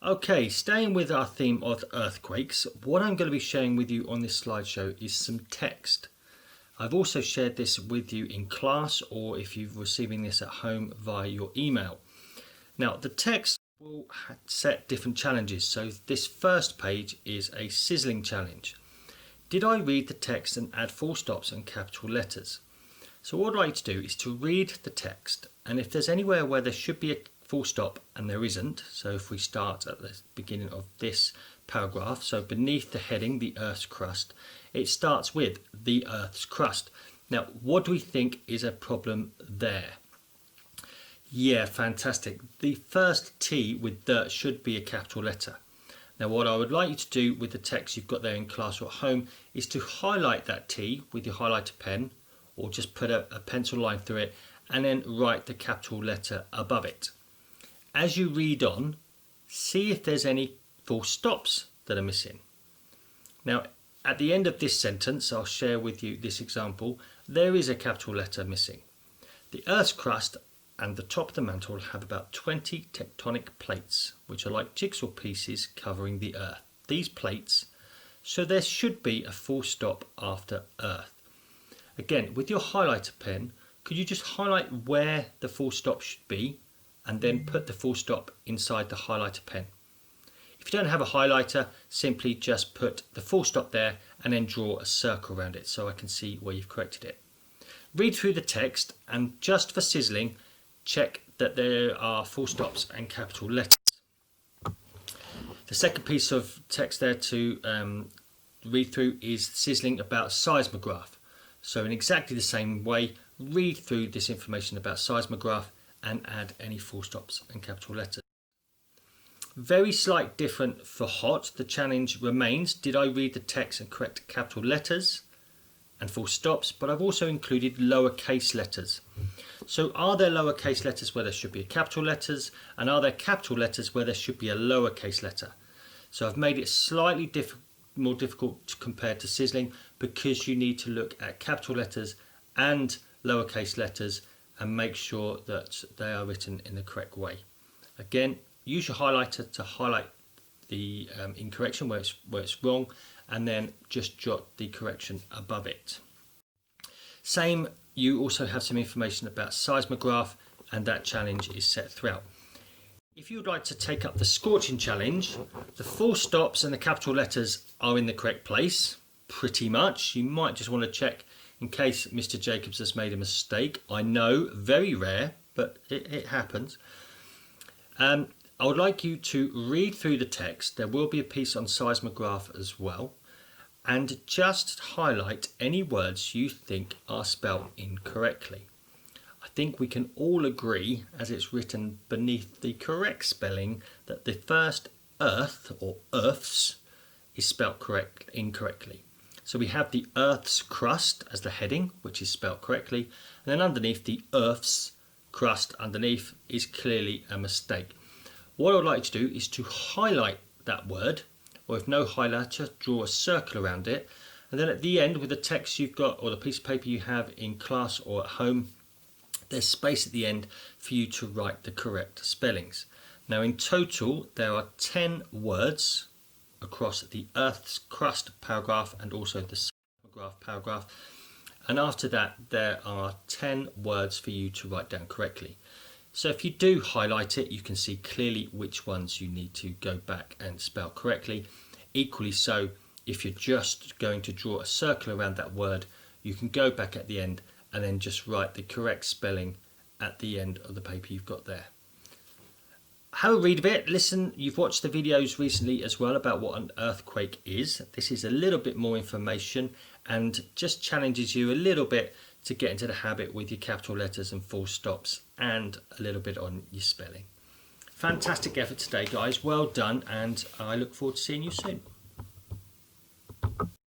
Okay, staying with our theme of earthquakes, what I'm going to be sharing with you on this slideshow is some text. I've also shared this with you in class, or if you're receiving this at home via your email. Now, the text will set different challenges. So this first page is a sizzling challenge. Did I read the text and add full stops and capital letters? So what I'd like to do is to read the text, and if there's anywhere where there should be a full stop and there isn't, so if we start at the beginning of this paragraph, so beneath the heading the Earth's crust, it starts with the Earth's crust. Now, what do we think is a problem there? Yeah, fantastic. The first T with the should be a capital letter. Now, what I would like you to do with the text you've got there in class or at home is to highlight that T with your highlighter pen, or just put a pencil line through it and then write the capital letter above it. As you read on, see if there's any full stops that are missing. Now, at the end of this sentence, I'll share with you this example. There is a capital letter missing. The Earth's crust and the top of the mantle have about 20 tectonic plates, which are like jigsaw pieces covering the Earth. These plates, so there should be a full stop after Earth. Again, with your highlighter pen, could you just highlight where the full stop should be and then put the full stop inside the highlighter pen? If you don't have a highlighter, simply just put the full stop there and then draw a circle around it so I can see where you've corrected it. Read through the text, and just for sizzling, check that there are full stops and capital letters. The second piece of text there to read through is sizzling about seismograph. So in exactly the same way, read through this information about seismograph and add any full stops and capital letters. Very slight different for hot. The challenge remains, did I read the text and correct capital letters and full stops? But I've also included lowercase letters. So are there lowercase letters where there should be a capital letters, and are there capital letters where there should be a lowercase letter? So I've made it slightly more difficult compared to sizzling, because you need to look at capital letters and lowercase letters and make sure that they are written in the correct way. Again, use your highlighter to highlight the incorrection where it's wrong, and then just jot the correction above it. Same, you also have some information about seismograph, and that challenge is set throughout. If you would like to take up the scorching challenge, the full stops and the capital letters are in the correct place, pretty much. You might just want to check in case Mr. Jacobs has made a mistake. I know, very rare, but it happens. I would like you to read through the text. There will be a piece on seismograph as well, and just highlight any words you think are spelled incorrectly. I think we can all agree, as it's written beneath the correct spelling, that the first earth or earths is spelled incorrectly. So we have the Earth's crust as the heading, which is spelled correctly, and then underneath the Earth's crust underneath is clearly a mistake. What I would like to do is to highlight that word, or if no highlighter, draw a circle around it, and then at the end with the text you've got or the piece of paper you have in class or at home, there's space at the end for you to write the correct spellings. Now in total there are 10 words across the Earth's crust paragraph and also the seismograph paragraph, and after that there are 10 words for you to write down correctly. So if you do highlight it, you can see clearly which ones you need to go back and spell correctly. Equally so, if you're just going to draw a circle around that word, you can go back at the end and then just write the correct spelling at the end of the paper you've got there. Have a read of it. Listen, you've watched the videos recently as well about what an earthquake is. This is a little bit more information and just challenges you a little bit to get into the habit with your capital letters and full stops, and a little bit on your spelling. Fantastic effort today, guys. Well done, and I look forward to seeing you soon.